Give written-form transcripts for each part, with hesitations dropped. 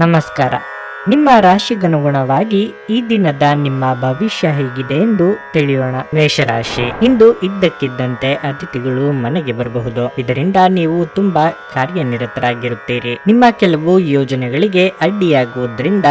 ನಮಸ್ಕಾರ. ನಿಮ್ಮ ರಾಶಿಗನುಗುಣವಾಗಿ ಈ ದಿನದ ನಿಮ್ಮ ಭವಿಷ್ಯ ಹೇಗಿದೆ ಎಂದು ತಿಳಿಯೋಣ. ಮೇಷರಾಶಿ, ಇಂದು ಇದ್ದಕ್ಕಿದ್ದಂತೆ ಅತಿಥಿಗಳು ಮನೆಗೆ ಬರಬಹುದು. ಇದರಿಂದ ನೀವು ತುಂಬಾ ಕಾರ್ಯನಿರತರಾಗಿರುತ್ತೀರಿ. ನಿಮ್ಮ ಕೆಲವು ಯೋಜನೆಗಳಿಗೆ ಅಡ್ಡಿಯಾಗುವುದರಿಂದ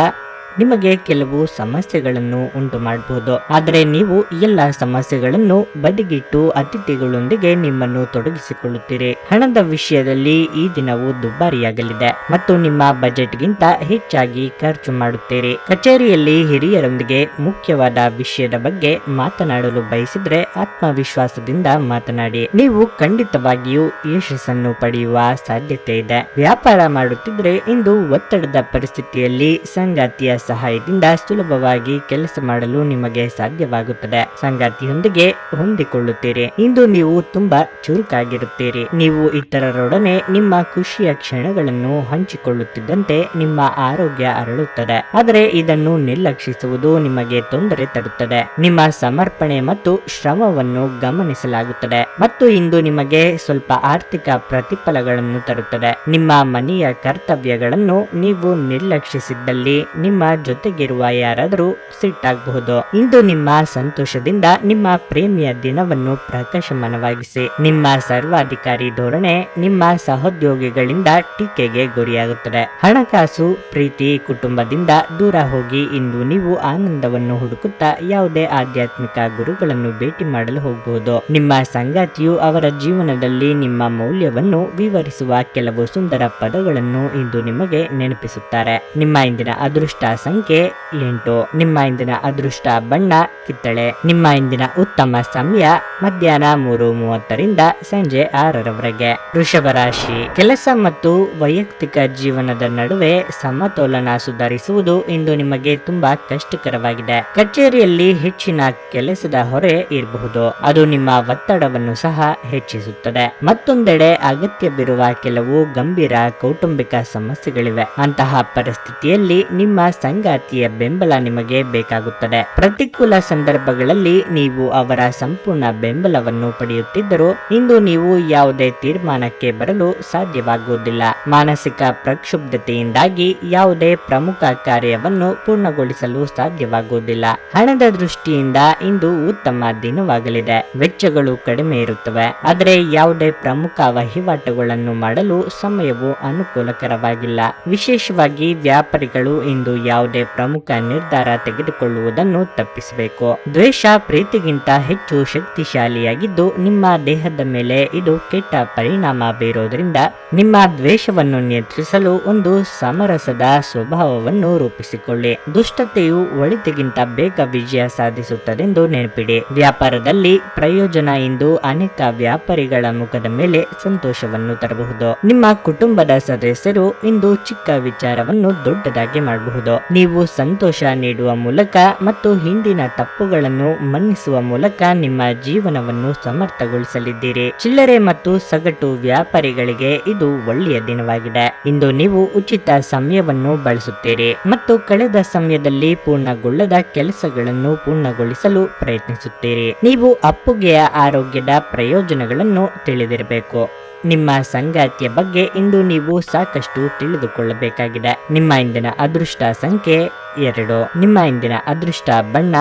ನಿಮಗೆ ಕೆಲವು ಸಮಸ್ಯೆಗಳನ್ನು ಉಂಟು ಮಾಡಬಹುದು. ಆದರೆ ನೀವು ಎಲ್ಲ ಸಮಸ್ಯೆಗಳನ್ನು ಬದಿಗಿಟ್ಟು ಅತಿಥಿಗಳೊಂದಿಗೆ ನಿಮ್ಮನ್ನು ತೊಡಗಿಸಿಕೊಳ್ಳುತ್ತೀರಿ. ಹಣದ ವಿಷಯದಲ್ಲಿ ಈ ದಿನವು ದುಬಾರಿಯಾಗಲಿದೆ ಮತ್ತು ನಿಮ್ಮ ಬಜೆಟ್ಗಿಂತ ಹೆಚ್ಚಾಗಿ ಖರ್ಚು ಮಾಡುತ್ತೀರಿ. ಕಚೇರಿಯಲ್ಲಿ ಹಿರಿಯರೊಂದಿಗೆ ಮುಖ್ಯವಾದ ವಿಷಯದ ಬಗ್ಗೆ ಮಾತನಾಡಲು ಬಯಸಿದ್ರೆ ಆತ್ಮವಿಶ್ವಾಸದಿಂದ ಮಾತನಾಡಿ. ನೀವು ಖಂಡಿತವಾಗಿಯೂ ಯಶಸ್ಸನ್ನು ಪಡೆಯುವ ಸಾಧ್ಯತೆ ಇದೆ. ವ್ಯಾಪಾರ ಮಾಡುತ್ತಿದ್ರೆ ಇಂದು ಒತ್ತಡದ ಪರಿಸ್ಥಿತಿಯಲ್ಲಿ ಸಂಗಾತಿಯ ಸಹಾಯದಿಂದ ಸುಲಭವಾಗಿ ಕೆಲಸ ಮಾಡಲು ನಿಮಗೆ ಸಾಧ್ಯವಾಗುತ್ತದೆ. ಸಂಗಾತಿಯೊಂದಿಗೆ ಹೊಂದಿಕೊಳ್ಳುತ್ತೀರಿ. ಇಂದು ನೀವು ತುಂಬಾ ಚುರುಕಾಗಿರುತ್ತೀರಿ. ನೀವು ಇತರರೊಡನೆ ನಿಮ್ಮ ಖುಷಿಯ ಕ್ಷಣಗಳನ್ನು ಹಂಚಿಕೊಳ್ಳುತ್ತಿದ್ದಂತೆ ನಿಮ್ಮ ಆರೋಗ್ಯ ಅರಳುತ್ತದೆ. ಆದರೆ ಇದನ್ನು ನಿರ್ಲಕ್ಷಿಸುವುದು ನಿಮಗೆ ತೊಂದರೆ ತರುತ್ತದೆ. ನಿಮ್ಮ ಸಮರ್ಪಣೆ ಮತ್ತು ಶ್ರಮವನ್ನು ಗಮನಿಸಲಾಗುತ್ತದೆ ಮತ್ತು ಇಂದು ನಿಮಗೆ ಸ್ವಲ್ಪ ಆರ್ಥಿಕ ಪ್ರತಿಫಲಗಳನ್ನು ತರುತ್ತದೆ. ನಿಮ್ಮ ಮನೆಯ ಕರ್ತವ್ಯಗಳನ್ನು ನೀವು ನಿರ್ಲಕ್ಷಿಸಿದ್ದಲ್ಲಿ ನಿಮ್ಮ ಜೊತೆಗಿರುವ ಯಾರಾದರೂ ಸಿಟ್ಟಾಗಬಹುದು. ಇಂದು ನಿಮ್ಮ ಸಂತೋಷದಿಂದ ನಿಮ್ಮ ಪ್ರೇಮಿಯ ದಿನವನ್ನು ಪ್ರಕಾಶಮಾನವಾಗಿಸಿ. ನಿಮ್ಮ ಸರ್ವಾಧಿಕಾರಿ ಧೋರಣೆ ನಿಮ್ಮ ಸಹೋದ್ಯೋಗಿಗಳಿಂದ ಟೀಕೆಗೆ ಗುರಿಯಾಗುತ್ತದೆ. ಹಣಕಾಸು, ಪ್ರೀತಿ, ಕುಟುಂಬದಿಂದ ದೂರ ಹೋಗಿ ಇಂದು ನೀವು ಆನಂದವನ್ನು ಹುಡುಕುತ್ತಾ ಯಾವುದೇ ಆಧ್ಯಾತ್ಮಿಕ ಗುರುಗಳನ್ನು ಭೇಟಿ ಮಾಡಲು ಹೋಗಬಹುದು. ನಿಮ್ಮ ಸಂಗಾತಿಯು ಅವರ ಜೀವನದಲ್ಲಿ ನಿಮ್ಮ ಮೌಲ್ಯವನ್ನು ವಿವರಿಸುವ ಕೆಲವು ಸುಂದರ ಪದಗಳನ್ನು ಇಂದು ನಿಮಗೆ ನೆನಪಿಸುತ್ತಾರೆ. ನಿಮ್ಮ ಇಂದಿನ ಅದೃಷ್ಟ ಸಂಖ್ಯೆ 8. ನಿಮ್ಮ ಇಂದಿನ ಅದೃಷ್ಟ ಬಣ್ಣ ಕಿತ್ತಳೆ. ನಿಮ್ಮ ಇಂದಿನ ಉತ್ತಮ ಸಮಯ ಮಧ್ಯಾಹ್ನ 3:30ರಿಂದ ಸಂಜೆ 6ರವರೆಗೆ. ವೃಷಭ ರಾಶಿ, ಕೆಲಸ ಮತ್ತು ವೈಯಕ್ತಿಕ ಜೀವನದ ನಡುವೆ ಸಮತೋಲನ ಸುಧಾರಿಸುವುದು ಇಂದು ನಿಮಗೆ ತುಂಬಾ ಕಷ್ಟಕರವಾಗಿದೆ. ಕಚೇರಿಯಲ್ಲಿ ಹೆಚ್ಚಿನ ಕೆಲಸದ ಹೊರೆ ಇರಬಹುದು. ಅದು ನಿಮ್ಮ ಒತ್ತಡವನ್ನು ಸಹ ಹೆಚ್ಚಿಸುತ್ತದೆ. ಮತ್ತೊಂದೆಡೆ ಅಗತ್ಯವಿರುವ ಕೆಲವು ಗಂಭೀರ ಕೌಟುಂಬಿಕ ಸಮಸ್ಯೆಗಳಿವೆ. ಅಂತಹ ಪರಿಸ್ಥಿತಿಯಲ್ಲಿ ನಿಮ್ಮ ಸಂಗಾತಿಯ ಬೆಂಬಲ ನಿಮಗೆ ಬೇಕಾಗುತ್ತದೆ. ಪ್ರತಿಕೂಲ ಸಂದರ್ಭಗಳಲ್ಲಿ ನೀವು ಅವರ ಸಂಪೂರ್ಣ ಬೆಂಬಲವನ್ನು ಪಡೆಯುತ್ತಿದ್ದರೂ ಇಂದು ನೀವು ಯಾವುದೇ ತೀರ್ಮಾನಕ್ಕೆ ಬರಲು ಸಾಧ್ಯವಾಗುವುದಿಲ್ಲ. ಮಾನಸಿಕ ಪ್ರಕ್ಷುಬ್ಧತೆಯಿಂದಾಗಿ ಯಾವುದೇ ಪ್ರಮುಖ ಕಾರ್ಯವನ್ನು ಪೂರ್ಣಗೊಳಿಸಲು ಸಾಧ್ಯವಾಗುವುದಿಲ್ಲ. ಹಣದ ದೃಷ್ಟಿಯಿಂದ ಇಂದು ಉತ್ತಮ ದಿನವಾಗಲಿದೆ. ವೆಚ್ಚಗಳು ಕಡಿಮೆ ಇರುತ್ತವೆ, ಆದರೆ ಯಾವುದೇ ಪ್ರಮುಖ ವಹಿವಾಟುಗಳನ್ನು ಮಾಡಲು ಸಮಯವು ಅನುಕೂಲಕರವಾಗಿಲ್ಲ. ವಿಶೇಷವಾಗಿ ವ್ಯಾಪಾರಿಗಳು ಇಂದು ಯಾವುದೇ ಪ್ರಮುಖ ನಿರ್ಧಾರ ತೆಗೆದುಕೊಳ್ಳುವುದನ್ನು ತಪ್ಪಿಸಬೇಕು. ದ್ವೇಷ ಪ್ರೀತಿಗಿಂತ ಹೆಚ್ಚು ಶಕ್ತಿಶಾಲಿಯಾಗಿದ್ದು ನಿಮ್ಮ ದೇಹದ ಮೇಲೆ ಇದು ಕೆಟ್ಟ ಪರಿಣಾಮ ಬೀರೋದ್ರಿಂದ ನಿಮ್ಮ ದ್ವೇಷವನ್ನು ನಿಯಂತ್ರಿಸಲು ಒಂದು ಸಮರಸದ ಸ್ವಭಾವವನ್ನು ರೂಪಿಸಿಕೊಳ್ಳಿ. ದುಷ್ಟತೆಯು ಒಳಿತಿಗಿಂತ ಬೇಗ ವಿಜಯ ಸಾಧಿಸುತ್ತದೆಂದು ನೆನಪಿಡಿ. ವ್ಯಾಪಾರದಲ್ಲಿ ಪ್ರಯೋಜನ ಇಂದು ಅನೇಕ ವ್ಯಾಪಾರಿಗಳ ಮುಖದ ಮೇಲೆ ಸಂತೋಷವನ್ನು ತರಬಹುದು. ನಿಮ್ಮ ಕುಟುಂಬದ ಸದಸ್ಯರು ಇಂದು ಚಿಕ್ಕ ವಿಚಾರವನ್ನು ದೊಡ್ಡದಾಗಿ ಮಾಡಬಹುದು. ನೀವು ಸಂತೋಷ ನೀಡುವ ಮೂಲಕ ಮತ್ತು ಹಿಂದಿನ ತಪ್ಪುಗಳನ್ನು ಮನ್ನಿಸುವ ಮೂಲಕ ನಿಮ್ಮ ಜೀವನವನ್ನು ಸಮರ್ಥಗೊಳಿಸಲಿದ್ದೀರಿ. ಚಿಲ್ಲರೆ ಮತ್ತು ಸಗಟು ವ್ಯಾಪಾರಿಗಳಿಗೆ ಇದು ಒಳ್ಳೆಯ ದಿನವಾಗಿದೆ. ಇಂದು ನೀವು ಉಚಿತ ಸಮಯವನ್ನು ಬಳಸುತ್ತೀರಿ ಮತ್ತು ಕಳೆದ ಸಮಯದಲ್ಲಿ ಪೂರ್ಣಗೊಳ್ಳದ ಕೆಲಸಗಳನ್ನು ಪೂರ್ಣಗೊಳಿಸಲು ಪ್ರಯತ್ನಿಸುತ್ತೀರಿ. ನೀವು ಅಪ್ಪುಗೆಯ ಆರೋಗ್ಯದ ಪ್ರಯೋಜನಗಳನ್ನು ತಿಳಿದಿರಬೇಕು. ನಿಮ್ಮ ಸಂಗಾತಿಯ ಬಗ್ಗೆ ಇಂದು ನೀವು ಸಾಕಷ್ಟು ತಿಳಿದುಕೊಳ್ಳಬೇಕಾಗಿದೆ. ನಿಮ್ಮ ಇಂದಿನ ಅದೃಷ್ಟ ಸಂಖ್ಯೆ 2. ನಿಮ್ಮ ಇಂದಿನ ಅದೃಷ್ಟ ಬಣ್ಣ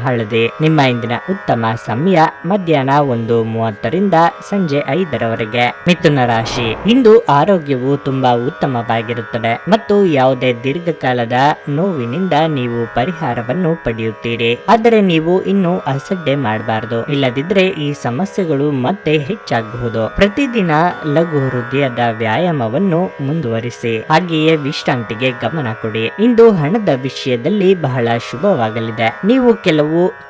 ಹಳದಿ. ನಿಮ್ಮ ಇಂದಿನ ಉತ್ತಮ ಸಮಯ ಮಧ್ಯಾಹ್ನ 1:30ರಿಂದ ಸಂಜೆ 5ರವರೆಗೆ. ಮಿಥುನ ರಾಶಿ, ಇಂದು ಆರೋಗ್ಯವು ತುಂಬಾ ಉತ್ತಮವಾಗಿರುತ್ತದೆ ಮತ್ತು ಯಾವುದೇ ದೀರ್ಘಕಾಲದ ನೋವಿನಿಂದ ನೀವು ಪರಿಹಾರವನ್ನು ಪಡೆಯುತ್ತೀರಿ. ಆದರೆ ನೀವು ಇನ್ನೂ ಅಸಡ್ಡೆ ಮಾಡಬಾರದು, ಇಲ್ಲದಿದ್ರೆ ಈ ಸಮಸ್ಯೆಗಳು ಮತ್ತೆ ಹೆಚ್ಚಾಗಬಹುದು. ಪ್ರತಿದಿನ ಲಘು ಹೃದಯದ ವ್ಯಾಯಾಮವನ್ನು ಮುಂದುವರಿಸಿ, ಹಾಗೆಯೇ ವಿಶ್ರಾಂತಿಗೆ ಗಮನ ಕೊಡಿ. ಇಂದು ಹಣದ ವಿಷಯದಲ್ಲಿ ಬಹಳ ಶುಭವಾಗಲಿದೆ. ನೀವು ಕೆಲವು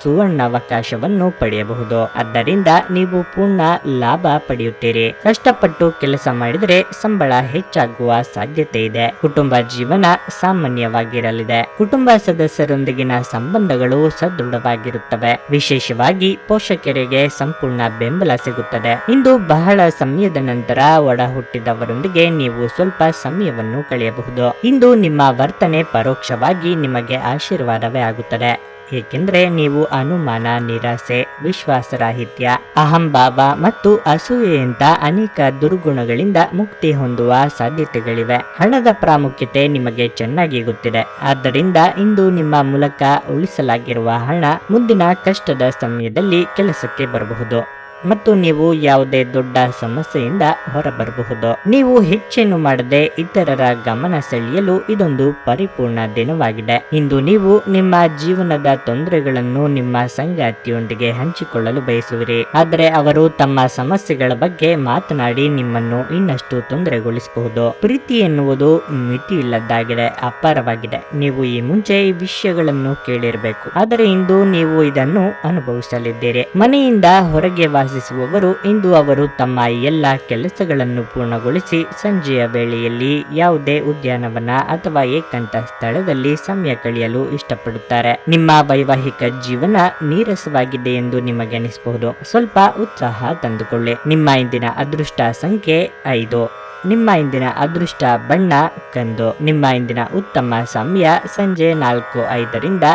ಸುವರ್ಣಾವಕಾಶವನ್ನು ಪಡೆಯಬಹುದು. ಆದ್ದರಿಂದ ನೀವು ಪೂರ್ಣ ಲಾಭ ಪಡೆಯುತ್ತೀರಿ. ಕಷ್ಟಪಟ್ಟು ಕೆಲಸ ಮಾಡಿದರೆ ಸಂಬಳ ಹೆಚ್ಚಾಗುವ ಸಾಧ್ಯತೆ ಇದೆ. ಕುಟುಂಬ ಜೀವನ ಸಾಮಾನ್ಯವಾಗಿರಲಿದೆ. ಕುಟುಂಬ ಸದಸ್ಯರೊಂದಿಗಿನ ಸಂಬಂಧಗಳು ಸದೃಢವಾಗಿರುತ್ತವೆ. ವಿಶೇಷವಾಗಿ ಪೋಷಕರಿಗೆ ಸಂಪೂರ್ಣ ಬೆಂಬಲ ಸಿಗುತ್ತದೆ. ಇಂದು ಬಹಳ ಸಮಯದ ನಂತರ ಒಡ ಹುಟ್ಟಿದವರೊಂದಿಗೆ ನೀವು ಸ್ವಲ್ಪ ಸಮಯವನ್ನು ಕಳೆಯಬಹುದು. ಇಂದು ನಿಮ್ಮ ವರ್ತನೆ ಪರೋಕ್ಷವಾಗಿ ನಿಮಗೆ ಆಶೀರ್ವಾದವೇ ಆಗುತ್ತದೆ. ಏಕೆಂದ್ರೆ ನೀವು ಅನುಮಾನ, ನಿರಾಸೆ, ವಿಶ್ವಾಸರಾಹಿತ್ಯ, ಅಹಂಭಾವ ಮತ್ತು ಅಸೂಯೆಯಂತ ಅನೇಕ ದುರ್ಗುಣಗಳಿಂದ ಮುಕ್ತಿ ಹೊಂದುವ ಸಾಧ್ಯತೆಗಳಿವೆ. ಹಣದ ಪ್ರಾಮುಖ್ಯತೆ ನಿಮಗೆ ಚೆನ್ನಾಗಿ ಗೊತ್ತಿದೆ. ಆದ್ದರಿಂದ ಇಂದು ನಿಮ್ಮ ಮೂಲಕ ಉಳಿಸಲಾಗಿರುವ ಹಣ ಮುಂದಿನ ಕಷ್ಟದ ಸಮಯದಲ್ಲಿ ಕೆಲಸಕ್ಕೆ ಬರಬಹುದು ಮತ್ತು ನೀವು ಯಾವುದೇ ದೊಡ್ಡ ಸಮಸ್ಯೆಯಿಂದ ಹೊರಬರಬಹುದು. ನೀವು ಹೆಚ್ಚೇನು ಮಾಡದೆ ಇತರರ ಗಮನ ಸೆಳೆಯಲು ಇದೊಂದು ಪರಿಪೂರ್ಣ ದಿನವಾಗಿದೆ. ಇಂದು ನೀವು ನಿಮ್ಮ ಜೀವನದ ತೊಂದರೆಗಳನ್ನು ನಿಮ್ಮ ಸಂಗಾತಿಯೊಂದಿಗೆ ಹಂಚಿಕೊಳ್ಳಲು ಬಯಸುವಿರಿ, ಆದರೆ ಅವರು ತಮ್ಮ ಸಮಸ್ಯೆಗಳ ಬಗ್ಗೆ ಮಾತನಾಡಿ ನಿಮ್ಮನ್ನು ಇನ್ನಷ್ಟು ತೊಂದರೆಗೊಳಿಸಬಹುದು. ಪ್ರೀತಿ ಎನ್ನುವುದು ಮಿತಿಯಿಲ್ಲದ್ದಾಗಿದೆ, ಅಪಾರವಾಗಿದೆ. ನೀವು ಈ ಮುಂಚೆ ಈ ವಿಷಯಗಳನ್ನು ಕೇಳಿರಬೇಕು, ಆದರೆ ಇಂದು ನೀವು ಇದನ್ನು ಅನುಭವಿಸಲಿದ್ದೀರಿ. ಮನೆಯಿಂದ ಹೊರಗೆ ವಾಸಿಸುವವರು ಇಂದು ಅವರು ತಮ್ಮ ಎಲ್ಲ ಕೆಲಸಗಳನ್ನು ಪೂರ್ಣಗೊಳಿಸಿ ಸಂಜೆಯ ವೇಳೆಯಲ್ಲಿ ಯಾವುದೇ ಉದ್ಯಾನವನ ಅಥವಾ ಏಕಾಂತ ಸ್ಥಳದಲ್ಲಿ ಸಮಯ ಕಳೆಯಲು ಇಷ್ಟಪಡುತ್ತಾರೆ. ನಿಮ್ಮ ವೈವಾಹಿಕ ಜೀವನ ನೀರಸವಾಗಿದೆ ಎಂದು ನಿಮಗೆ ಅನಿಸಬಹುದು. ಸ್ವಲ್ಪ ಉತ್ಸಾಹ ತಂದುಕೊಳ್ಳಿ. ನಿಮ್ಮ ಇಂದಿನ ಅದೃಷ್ಟ ಸಂಖ್ಯೆ 5. ನಿಮ್ಮ ಇಂದಿನ ಅದೃಷ್ಟ ಬಣ್ಣ ಕಂದು. ನಿಮ್ಮ ಇಂದಿನ ಉತ್ತಮ ಸಮಯ ಸಂಜೆ 4:05 ರಿಂದ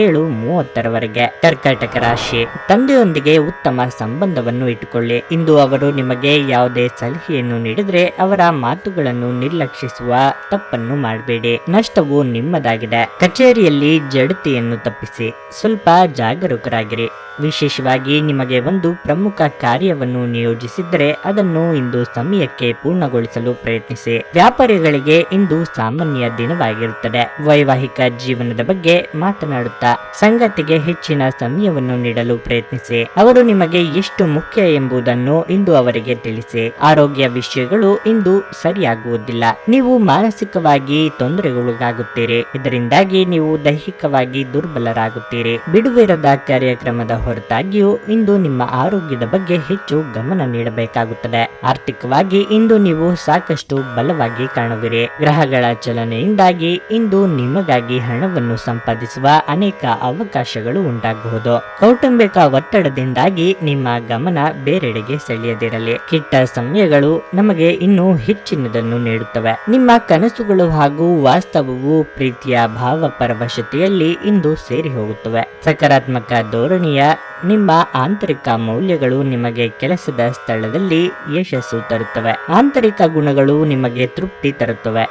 7:30 ಕರ್ಕಾಟಕ ರಾಶಿ. ತಂದೆಯೊಂದಿಗೆ ಉತ್ತಮ ಸಂಬಂಧವನ್ನು ಇಟ್ಟುಕೊಳ್ಳಿ. ಇಂದು ಅವರು ನಿಮಗೆ ಯಾವುದೇ ಸಲಹೆಯನ್ನು ನೀಡಿದರೆ ಅವರ ಮಾತುಗಳನ್ನು ನಿರ್ಲಕ್ಷಿಸುವ ತಪ್ಪನ್ನು ಮಾಡಬೇಡಿ. ನಷ್ಟವು ನಿಮ್ಮದಾಗಿದೆ. ಕಚೇರಿಯಲ್ಲಿ ಜಡತೆಯನ್ನು ತಪ್ಪಿಸಿ ಸ್ವಲ್ಪ ಜಾಗರೂಕರಾಗಿರಿ. ವಿಶೇಷವಾಗಿ ನಿಮಗೆ ಒಂದು ಪ್ರಮುಖ ಕಾರ್ಯವನ್ನು ನಿಯೋಜಿಸಿದ್ದರೆ ಅದನ್ನು ಇಂದು ಸಮಯಕ್ಕೆ ಪೂರ್ಣಗೊಳಿಸಲು ಪ್ರಯತ್ನಿಸಿ. ವ್ಯಾಪಾರಿಗಳಿಗೆ ಇಂದು ಸಾಮಾನ್ಯ ದಿನವಾಗಿರುತ್ತದೆ. ವೈವಾಹಿಕ ಜೀವನದ ಬಗ್ಗೆ ಮಾತನಾಡುತ್ತಾ ಸಂಗಾತಿಗೆ ಹೆಚ್ಚಿನ ಸಮಯವನ್ನು ನೀಡಲು ಪ್ರಯತ್ನಿಸಿ. ಅವರು ನಿಮಗೆ ಎಷ್ಟು ಮುಖ್ಯ ಎಂಬುದನ್ನು ಇಂದು ಅವರಿಗೆ ತಿಳಿಸಿ. ಆರೋಗ್ಯ ವಿಷಯಗಳು ಇಂದು ಸರಿಯಾಗುವುದಿಲ್ಲ. ನೀವು ಮಾನಸಿಕವಾಗಿ ತೊಂದರೆಗೊಳಗಾಗುತ್ತೀರಿ. ಇದರಿಂದಾಗಿ ನೀವು ದೈಹಿಕವಾಗಿ ದುರ್ಬಲರಾಗುತ್ತೀರಿ. ಬಿಡುವಿರದ ಕಾರ್ಯಕ್ರಮದ ಹೊರತಾಗಿಯೂ ಇಂದು ನಿಮ್ಮ ಆರೋಗ್ಯದ ಬಗ್ಗೆ ಹೆಚ್ಚು ಗಮನ ನೀಡಬೇಕಾಗುತ್ತದೆ. ಆರ್ಥಿಕವಾಗಿ ಇಂದು ನೀವು ಸಾಕಷ್ಟು ಬಲವಾಗಿ ಕಾಣುವಿರಿ. ಗ್ರಹಗಳ ಚಲನೆಯಿಂದಾಗಿ ಇಂದು ನಿಮಗಾಗಿ ಹಣವನ್ನು ಸಂಪಾದಿಸುವ ಅನೇಕ ಅವಕಾಶಗಳು ಉಂಟಾಗಬಹುದು. ಕೌಟುಂಬಿಕ ಒತ್ತಡದಿಂದಾಗಿ ನಿಮ್ಮ ಗಮನ ಬೇರೆಡೆಗೆ ಸೆಳೆಯದಿರಲಿ. ಕೆಟ್ಟ ಸಮಯಗಳು ನಮಗೆ ಇನ್ನೂ ಹೆಚ್ಚಿನದನ್ನು ನೀಡುತ್ತವೆ. ನಿಮ್ಮ ಕನಸುಗಳು ಹಾಗೂ ವಾಸ್ತವವು ಪ್ರೀತಿಯ ಭಾವಪರವಶತೆಯಲ್ಲಿ ಇಂದು ಸೇರಿ ಹೋಗುತ್ತವೆ. ಸಕಾರಾತ್ಮಕ ಧೋರಣೆಯ ನಿಮ್ಮ ಆಂತರಿಕ ಮೌಲ್ಯಗಳು ನಿಮಗೆ ಕೆಲಸದ ಸ್ಥಳದಲ್ಲಿ ಯಶಸ್ಸು ತರುತ್ತವೆ. ಆಂತರಿಕ ಗುಣಗಳು ನಿಮಗೆ ತೃಪ್ತಿ ತರುತ್ತವೆ.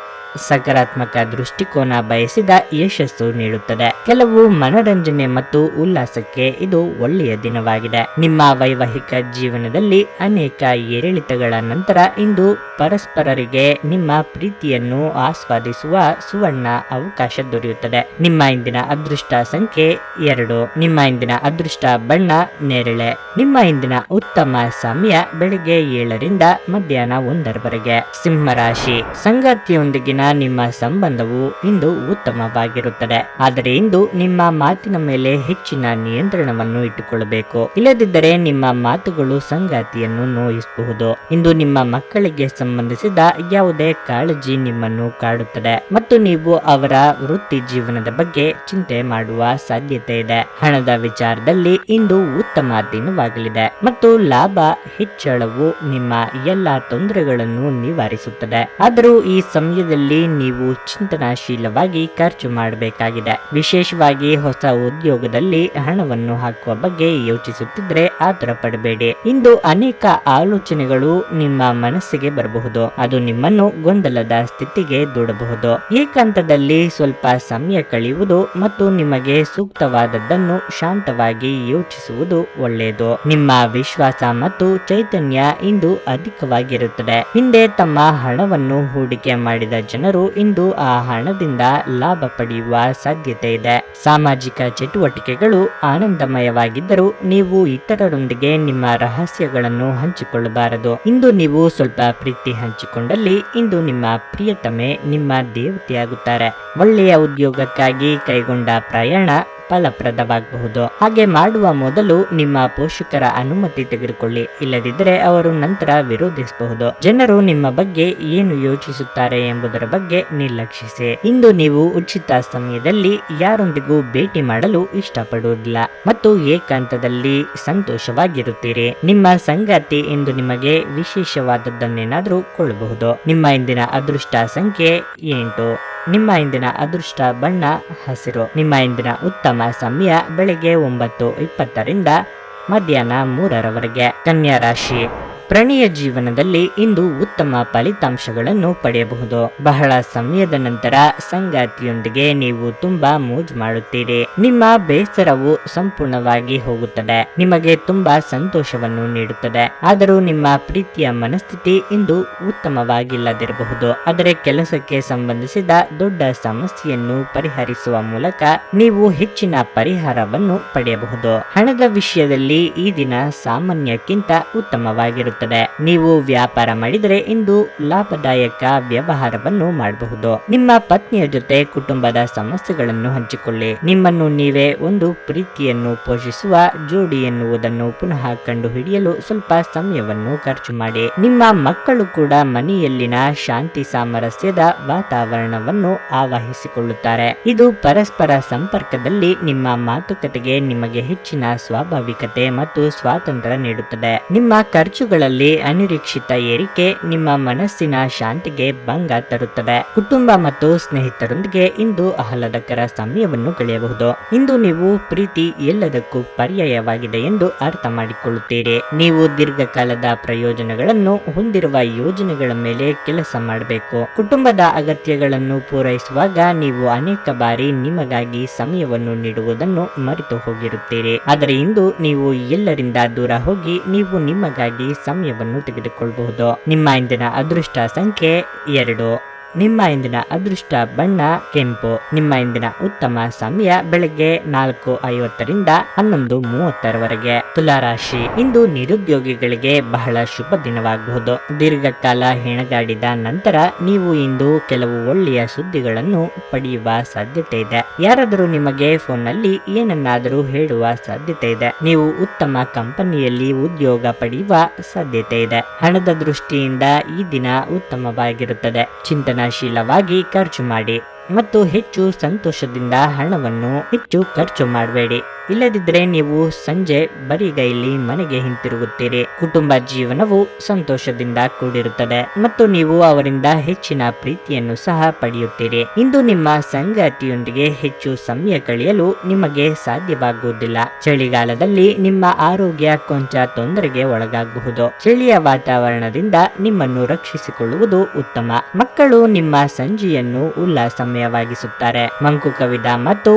ಸಕಾರಾತ್ಮಕ ದೃಷ್ಟಿಕೋನ ಬಯಸಿದ ಯಶಸ್ಸು ನೀಡುತ್ತದೆ. ಕೆಲವು ಮನರಂಜನೆ ಮತ್ತು ಉಲ್ಲಾಸಕ್ಕೆ ಇದು ಒಳ್ಳೆಯ ದಿನವಾಗಿದೆ. ನಿಮ್ಮ ವೈವಾಹಿಕ ಜೀವನದಲ್ಲಿ ಅನೇಕ ಏರಿಳಿತಗಳ ನಂತರ ಇಂದು ಪರಸ್ಪರರಿಗೆ ನಿಮ್ಮ ಪ್ರೀತಿಯನ್ನು ಆಸ್ವಾದಿಸುವ ಸುವರ್ಣ ಅವಕಾಶ ದೊರೆಯುತ್ತದೆ. ನಿಮ್ಮ ಇಂದಿನ ಅದೃಷ್ಟ ಸಂಖ್ಯೆ 2. ನಿಮ್ಮ ಇಂದಿನ ಅದೃಷ್ಟ ಬಣ್ಣ ನೇರಳೆ. ನಿಮ್ಮ ಇಂದಿನ ಉತ್ತಮ ಸಮಯ ಬೆಳಿಗ್ಗೆ 7 ರಿಂದ ಮಧ್ಯಾಹ್ನ 1:00 ಸಿಂಹರಾಶಿ. ಸಂಗಾತಿಯೊಂದಿಗಿನ ನಿಮ್ಮ ಸಂಬಂಧವು ಇಂದು ಉತ್ತಮವಾಗಿರುತ್ತದೆ, ಆದರೆ ಇಂದು ನಿಮ್ಮ ಮಾತಿನ ಮೇಲೆ ಹೆಚ್ಚಿನ ನಿಯಂತ್ರಣವನ್ನು ಇಟ್ಟುಕೊಳ್ಳಬೇಕು. ಇಲ್ಲದಿದ್ದರೆ ನಿಮ್ಮ ಮಾತುಗಳು ಸಂಗಾತಿಯನ್ನು ನೋಯಿಸಬಹುದು. ಇಂದು ನಿಮ್ಮ ಮಕ್ಕಳಿಗೆ ಸಂಬಂಧಿಸಿದ ಯಾವುದೇ ಕಾಳಜಿ ನಿಮ್ಮನ್ನು ಕಾಡುತ್ತದೆ ಮತ್ತು ನೀವು ಅವರ ವೃತ್ತಿ ಜೀವನದ ಬಗ್ಗೆ ಚಿಂತೆ ಮಾಡುವ ಸಾಧ್ಯತೆ ಇದೆ. ಹಣದ ವಿಚಾರದಲ್ಲಿ ಇಂದು ಉತ್ತಮ ದಿನವಾಗಲಿದೆ ಮತ್ತು ಲಾಭ ಹೆಚ್ಚಳವು ನಿಮ್ಮ ಎಲ್ಲಾ ತೊಂದರೆಗಳನ್ನು ನಿವಾರಿಸುತ್ತದೆ. ಆದರೂ ಈ ಸಮಯದಲ್ಲಿ ನೀವು ಚಿಂತನಾಶೀಲವಾಗಿ ಖರ್ಚು ಮಾಡಬೇಕಾಗಿದೆ. ವಿಶೇಷವಾಗಿ ಹೊಸ ಉದ್ಯೋಗದಲ್ಲಿ ಹಣವನ್ನು ಹಾಕುವ ಬಗ್ಗೆ ಯೋಚಿಸುತ್ತಿದ್ರೆ ಆತುರ ಪಡಬೇಡಿ. ಇಂದು ಅನೇಕ ಆಲೋಚನೆಗಳು ನಿಮ್ಮ ಮನಸ್ಸಿಗೆ ಬರಬಹುದು. ಅದು ನಿಮ್ಮನ್ನು ಗೊಂದಲದ ಸ್ಥಿತಿಗೆ ದೂಡಬಹುದು. ಏಕಾಂತದಲ್ಲಿ ಸ್ವಲ್ಪ ಸಮಯ ಕಳೆಯುವುದು ಮತ್ತು ನಿಮಗೆ ಸೂಕ್ತವಾದದ್ದನ್ನು ಶಾಂತವಾಗಿ ಯೋಚಿಸುವುದು ಒಳ್ಳೆಯದು. ನಿಮ್ಮ ವಿಶ್ವಾಸ ಮತ್ತು ಚೈತನ್ಯ ಇಂದು ಅಧಿಕವಾಗಿರುತ್ತದೆ. ಹಿಂದೆ ತಮ್ಮ ಹಣವನ್ನು ಹೂಡಿಕೆ ಮಾಡಿದ ಜನರು ಇಂದು ಆ ಹಣದಿಂದ ಲಾಭ ಪಡೆಯುವ ಸಾಧ್ಯತೆ ಇದೆ. ಸಾಮಾಜಿಕ ಚಟುವಟಿಕೆಗಳು ಆನಂದಮಯವಾಗಿದ್ದರೂ ನೀವು ಇತರರೊಂದಿಗೆ ನಿಮ್ಮ ರಹಸ್ಯಗಳನ್ನು ಹಂಚಿಕೊಳ್ಳಬಾರದು. ಇಂದು ನೀವು ಸ್ವಲ್ಪ ಪ್ರೀತಿ ಹಂಚಿಕೊಂಡಲ್ಲಿ ಇಂದು ನಿಮ್ಮ ಪ್ರಿಯತಮೆ ನಿಮ್ಮ ದೇವತೆಯಾಗುತ್ತಾರೆ. ಒಳ್ಳೆಯ ಉದ್ಯೋಗಕ್ಕಾಗಿ ಕೈಗೊಂಡ ಪ್ರಯಾಣ ಫಲಪ್ರದವಾಗಬಹುದು. ಹಾಗೆ ಮಾಡುವ ಮೊದಲು ನಿಮ್ಮ ಪೋಷಕರ ಅನುಮತಿ ತೆಗೆದುಕೊಳ್ಳಿ, ಇಲ್ಲದಿದ್ದರೆ ಅವರು ನಂತರ ವಿರೋಧಿಸಬಹುದು. ಜನರು ನಿಮ್ಮ ಬಗ್ಗೆ ಏನು ಯೋಚಿಸುತ್ತಾರೆ ಎಂಬುದರ ಬಗ್ಗೆ ನಿರ್ಲಕ್ಷಿಸಿ. ಇಂದು ನೀವು ಉಚಿತ ಸಮಯದಲ್ಲಿ ಯಾರೊಂದಿಗೂ ಭೇಟಿ ಮಾಡಲು ಇಷ್ಟಪಡುವುದಿಲ್ಲ ಮತ್ತು ಏಕಾಂತದಲ್ಲಿ ಸಂತೋಷವಾಗಿರುತ್ತೀರಿ. ನಿಮ್ಮ ಸಂಗಾತಿ ಇಂದು ನಿಮಗೆ ವಿಶೇಷವಾದದ್ದನ್ನೇನಾದರೂ ಕೊಳ್ಳಬಹುದು. ನಿಮ್ಮ ಇಂದಿನ ಅದೃಷ್ಟ ಸಂಖ್ಯೆ 8. ನಿಮ್ಮ ಇಂದಿನ ಅದೃಷ್ಟ ಬಣ್ಣ ಹಸಿರು. ನಿಮ್ಮ ಇಂದಿನ ಉತ್ತಮ ಸಮಯ ಬೆಳಗ್ಗೆ 9:20ರಿಂದ ಮಧ್ಯಾಹ್ನ 3ರವರೆಗೆ. ಕನ್ಯಾ ರಾಶಿ. ಪ್ರಣಯ ಜೀವನದಲ್ಲಿ ಇಂದು ಉತ್ತಮ ಫಲಿತಾಂಶಗಳನ್ನು ಪಡೆಯಬಹುದು. ಬಹಳ ಸಮಯದ ನಂತರ ಸಂಗಾತಿಯೊಂದಿಗೆ ನೀವು ತುಂಬಾ ಮೋಜು ಮಾಡುತ್ತೀರಿ. ನಿಮ್ಮ ಬೇಸರವು ಸಂಪೂರ್ಣವಾಗಿ ಹೋಗುತ್ತದೆ. ನಿಮಗೆ ತುಂಬಾ ಸಂತೋಷವನ್ನು ನೀಡುತ್ತದೆ. ಆದರೂ ನಿಮ್ಮ ಪ್ರೀತಿಯ ಮನಸ್ಥಿತಿ ಇಂದು ಉತ್ತಮವಾಗಿಲ್ಲದಿರಬಹುದು. ಆದರೆ ಕೆಲಸಕ್ಕೆ ಸಂಬಂಧಿಸಿದ ದೊಡ್ಡ ಸಮಸ್ಯೆಯನ್ನು ಪರಿಹರಿಸುವ ಮೂಲಕ ನೀವು ಹೆಚ್ಚಿನ ಪರಿಹಾರವನ್ನು ಪಡೆಯಬಹುದು. ಹಣದ ವಿಷಯದಲ್ಲಿ ಈ ದಿನ ಸಾಮಾನ್ಯಕ್ಕಿಂತ ಉತ್ತಮವಾಗಿರುತ್ತದೆ. ನೀವು ವ್ಯಾಪಾರ ಮಾಡಿದರೆ ಇಂದು ಲಾಭದಾಯಕ ವ್ಯವಹಾರವನ್ನು ಮಾಡಬಹುದು. ನಿಮ್ಮ ಪತ್ನಿಯ ಜೊತೆ ಕುಟುಂಬದ ಸಮಸ್ಯೆಗಳನ್ನು ಹಂಚಿಕೊಳ್ಳಿ. ನಿಮ್ಮನ್ನು ನೀವೇ ಒಂದು ಪ್ರೀತಿಯನ್ನು ಪೋಷಿಸುವ ಜೋಡಿ ಎನ್ನುವುದನ್ನು ಪುನಃ ಕಂಡುಹಿಡಿಯಲು ಸ್ವಲ್ಪ ಸಮಯವನ್ನು ಖರ್ಚು ಮಾಡಿ. ನಿಮ್ಮ ಮಕ್ಕಳು ಕೂಡ ಮನೆಯಲ್ಲಿನ ಶಾಂತಿ ಸಾಮರಸ್ಯದ ವಾತಾವರಣವನ್ನು ಆವಾಹಿಸಿಕೊಳ್ಳುತ್ತಾರೆ. ಇದು ಪರಸ್ಪರ ಸಂಪರ್ಕದಲ್ಲಿ ನಿಮ್ಮ ಮಾತುಕತೆಗೆ ನಿಮಗೆ ಹೆಚ್ಚಿನ ಸ್ವಾಭಾವಿಕತೆ ಮತ್ತು ಸ್ವಾತಂತ್ರ್ಯ ನೀಡುತ್ತದೆ. ನಿಮ್ಮ ಖರ್ಚುಗಳಲ್ಲಿ ಅನಿರೀಕ್ಷಿತ ಏರಿಕೆ ನಿಮ್ಮ ಮನಸ್ಸಿನ ಶಾಂತಿಗೆ ಭಂಗ ತರುತ್ತದೆ. ಕುಟುಂಬ ಮತ್ತು ಸ್ನೇಹಿತರೊಂದಿಗೆ ಇಂದು ಆಹ್ಲಾದಕರ ಸಮಯವನ್ನು ಕಳೆಯಬಹುದು. ಇಂದು ನೀವು ಪ್ರೀತಿ ಎಲ್ಲದಕ್ಕೂ ಪರ್ಯಾಯವಾಗಿದೆ ಎಂದು ಅರ್ಥ ಮಾಡಿಕೊಳ್ಳುತ್ತೀರಿ. ನೀವು ದೀರ್ಘಕಾಲದ ಪ್ರಯೋಜನಗಳನ್ನು ಹೊಂದಿರುವ ಯೋಜನೆಗಳ ಮೇಲೆ ಕೆಲಸ ಮಾಡಬೇಕು. ಕುಟುಂಬದ ಅಗತ್ಯಗಳನ್ನು ಪೂರೈಸುವಾಗ ನೀವು ಅನೇಕ ಬಾರಿ ನಿಮಗಾಗಿ ಸಮಯವನ್ನು ನೀಡುವುದನ್ನು ಮರೆತು ಹೋಗಿರುತ್ತೀರಿ. ಆದರೆ ಇಂದು ನೀವು ಎಲ್ಲರಿಂದ ದೂರ ಹೋಗಿ ನೀವು ನಿಮಗಾಗಿ ಸಮಯವನ್ನು ತೆಗೆದುಕೊಳ್ಳಬಹುದು. ನಿಮ್ಮ ಇಂದಿನ ಅದೃಷ್ಟ ಸಂಖ್ಯೆ 2. ನಿಮ್ಮ ಇಂದಿನ ಅದೃಷ್ಟ ಬಣ್ಣ ಕೆಂಪು. ನಿಮ್ಮ ಇಂದಿನ ಉತ್ತಮ ಸಮಯ ಬೆಳಗ್ಗೆ 4:50ರಿಂದ 11:30ರವರೆಗೆ. ತುಲಾರಾಶಿ. ಇಂದು ನಿರುದ್ಯೋಗಿಗಳಿಗೆ ಬಹಳ ಶುಭ ದಿನವಾಗಬಹುದು. ದೀರ್ಘಕಾಲ ಹೆಣಗಾಡಿದ ನಂತರ ನೀವು ಇಂದು ಕೆಲವು ಒಳ್ಳೆಯ ಸುದ್ದಿಗಳನ್ನು ಪಡೆಯುವ ಸಾಧ್ಯತೆ ಇದೆ. ಯಾರಾದರೂ ನಿಮಗೆ ಫೋನ್ನಲ್ಲಿ ಏನನ್ನಾದರೂ ಹೇಳುವ ಸಾಧ್ಯತೆ ಇದೆ. ನೀವು ಉತ್ತಮ ಕಂಪನಿಯಲ್ಲಿ ಉದ್ಯೋಗ ಪಡೆಯುವ ಸಾಧ್ಯತೆ ಇದೆ. ಹಣದ ದೃಷ್ಟಿಯಿಂದ ಈ ದಿನ ಉತ್ತಮವಾಗಿರುತ್ತದೆ. ಚಿಂತನಾಶೀಲವಾಗಿ ಖರ್ಚು ಮಾಡಿ ಮತ್ತು ಹೆಚ್ಚು ಸಂತೋಷದಿಂದ ಹಣವನ್ನು ಹೆಚ್ಚು ಖರ್ಚು ಮಾಡಬೇಡಿ. ಇಲ್ಲದಿದ್ದರೆ ನೀವು ಸಂಜೆ ಬರಿಗೈಲಿ ಮನೆಗೆ ಹಿಂತಿರುಗುತ್ತೀರಿ. ಕುಟುಂಬ ಜೀವನವು ಸಂತೋಷದಿಂದ ಕೂಡಿರುತ್ತದೆ ಮತ್ತು ನೀವು ಅವರಿಂದ ಹೆಚ್ಚಿನ ಪ್ರೀತಿಯನ್ನು ಸಹ ಪಡೆಯುತ್ತೀರಿ. ಇಂದು ನಿಮ್ಮ ಸಂಗಾತಿಯೊಂದಿಗೆ ಹೆಚ್ಚು ಸಮಯ ಕಳೆಯಲು ನಿಮಗೆ ಸಾಧ್ಯವಾಗುವುದಿಲ್ಲ. ಚಳಿಗಾಲದಲ್ಲಿ ನಿಮ್ಮ ಆರೋಗ್ಯ ಕೊಂಚ ತೊಂದರೆಗೆ ಒಳಗಾಗಬಹುದು. ಚಳಿಯ ವಾತಾವರಣದಿಂದ ನಿಮ್ಮನ್ನು ರಕ್ಷಿಸಿಕೊಳ್ಳುವುದು ಉತ್ತಮ. ಮಕ್ಕಳು ನಿಮ್ಮ ಸಂಜೆಯನ್ನು ಉಲ್ಲಾಸಮಯವಾಗಿಸುತ್ತಾರೆ. ಮಂಕು ಕವಿದ ಮತ್ತು